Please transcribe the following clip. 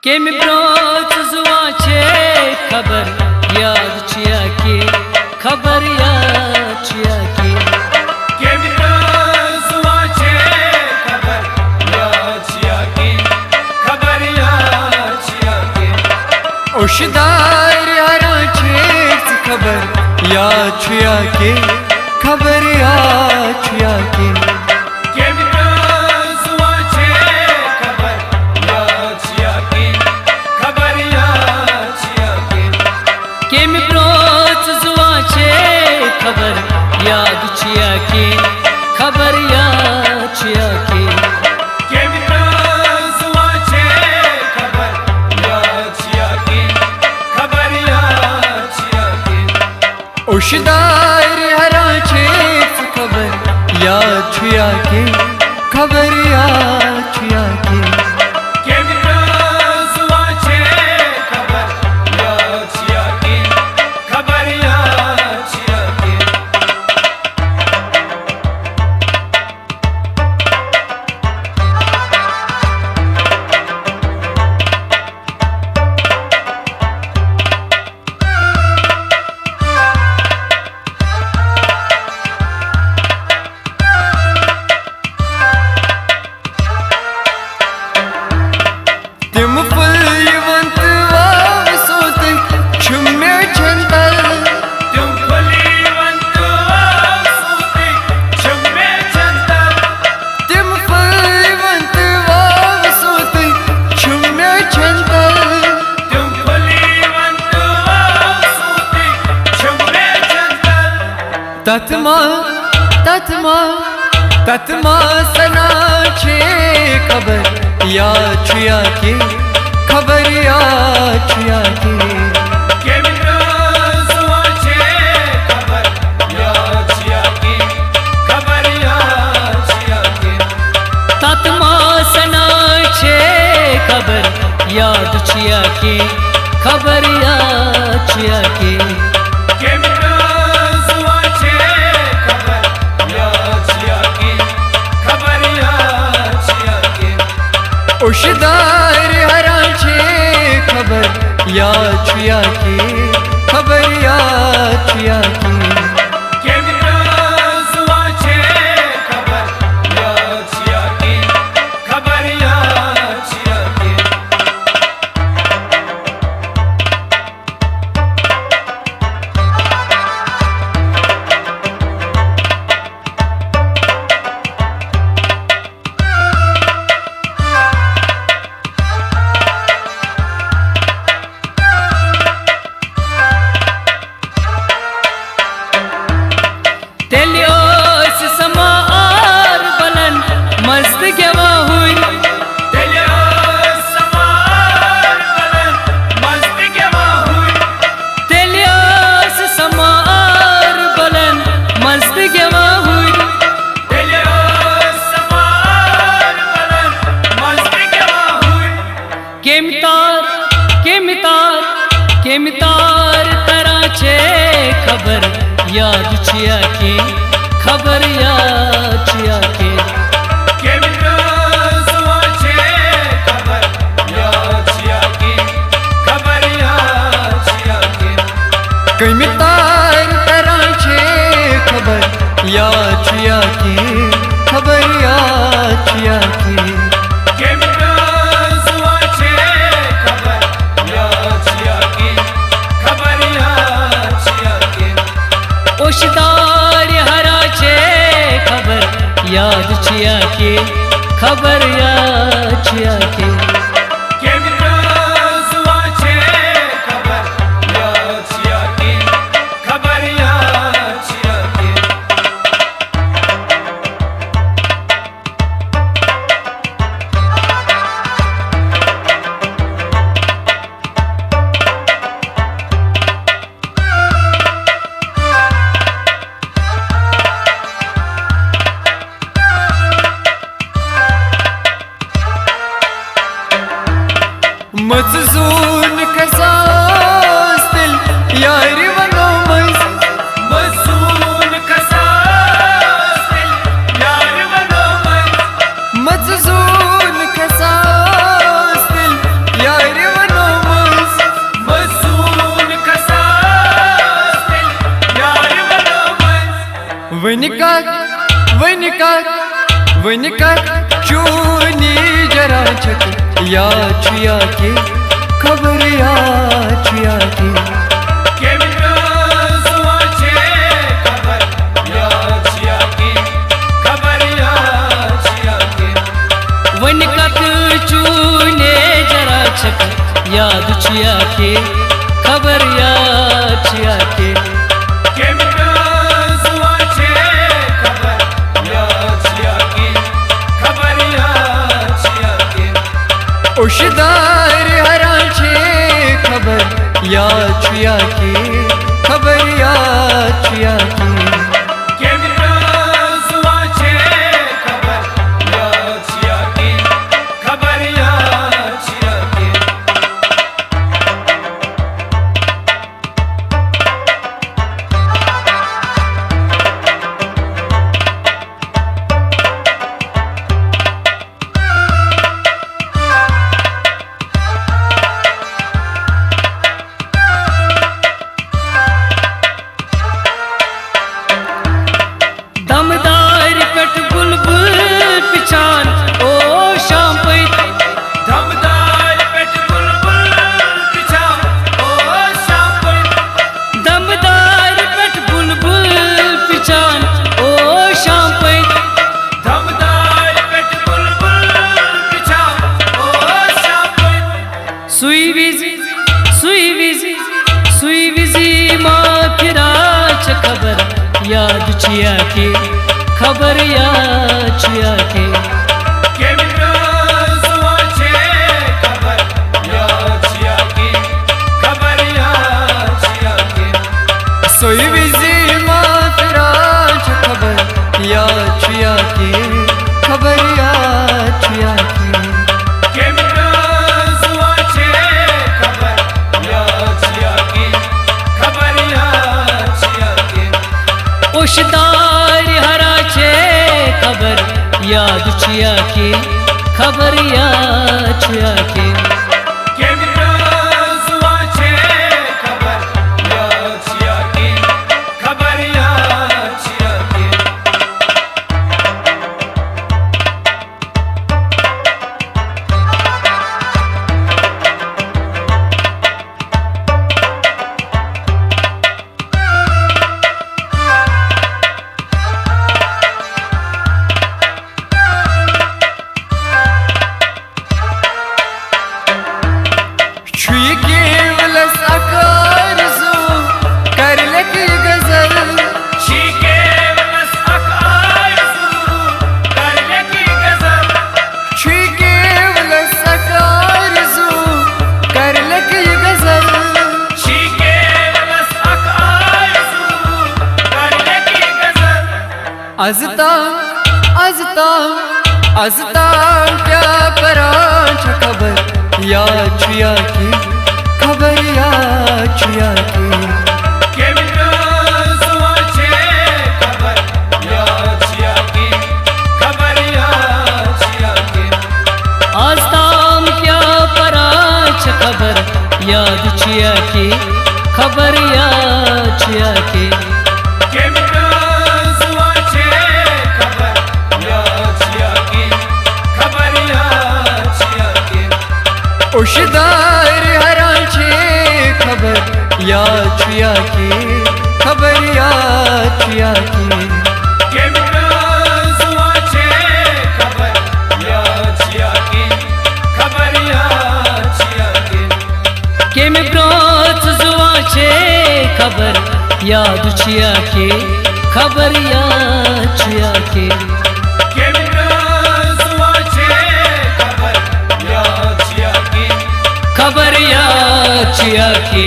केमि broach जुआ छे खबर याद छिया के खबर याद छिया के केमि ब्रोच जुआ छे खबर याद छिया के खबर याद छिया के ओशदार यारा छे खबर याद छिया के खबर याद छिया के केमि ब्रोच जुआ छे खबर याद छिया के खबर याद छिया के केमि ब्रोच जुआ छे खबर याद छिया के खबर याद छिया के केमि ब्रोच जुआ छे खबर याद छिया के खबर याद छिया के ओशदार यारा छे खबर याद छिया के खबर याद छिया के केमि ब्रोच जुआ छे खबर याद छिया के खबर याद छिया के तिम फुलवंत वासोते छुम्मे छंदल तुम फुलवंत वासोते छुम्मे छंदल तिम फुलवंत वासोते छुम्मे छंदल तुम फुलवंत वासोते छुम्मे छंदल तत्मा तत्मा तत्मा सना छे खबर याद छिया के खबर याद छिया के केमि ब्रोच जुआ छे खबर याद छिया के खबर याद छिया के तत्मा सना छे खबर याद छिया के खबर याद छिया के केमि ब्रोच जुआ छे खबर याद छिया के खबर याद छिया के ओशदार हरा छे खबर याद छिया के खबर याद छिया के केमि ब्रोच जुआ छे खबर याद छिया के खबर याद छिया के तेलियोस समार बलन मस्त गवा हुई तेलियोस समार बलन मस्त गवा हुई तेलियोस समार बलन मस्त गवा हुई तेलियोस समार बलन मस्त गवा हुई केमितार केमितार केमितार तरह छे खबर याद छिया के खबर याद छिया के केमि ब्रोच जुआ छे खबर याद छिया के खबर याद छिया के कमितार तरह छे खबर याद छिया के खबर याद छिया के केमि ब्रोच जुआ छे खबर याद छिया के खबर याद छिया के ओशदार हरा छे खबर याद छिया के खबर याद छिया के केमि ब्रोच जुआ छे खबर याद छिया के खबर याद छिया के मजून कसास दिल यार वनो मज मजून कसास दिल यार बनो मन मजून कसास दिल यार वन कर चूनी जरा छक या छुया के खबर या छुया के वन कत चूने जरा छक याद छिया के खबर या छिया के उशदार हरा छे खबर या छुया के खबर या छुया के दमदार पेट बुलबुल पिछान ओ शाम पैत दमदार पेट बुलबुल पिछान ओ शाम पैत दमदार पेट बुलबुल पिछान ओ शाम पैत दमदार पेट बुलबुल पिछान ओ शाम पैत सुई विजी माँ फिरा छ खबर याद छिया के खबर या छिया के सोई विजी माँ फिरा छ खबर या छुया के खबर या छुया के उशदार हरा छे खबर याद छिया के खबर या छिया के छुई केवलस आकार सो कर लगी गजल छुई केवलस आकार सो कर लगी गजल अजता क्या परा छ खबर या छुया के खबर या छुया के आस्ताम क्या परा छ खबर याद छिया के खबर या छिया के उशदार हरा छे खबर या छुया के खबर या छुया के के में ब्रोच जुआ छे खबर याद छिया के खबर या छिया के खबर या छिया के।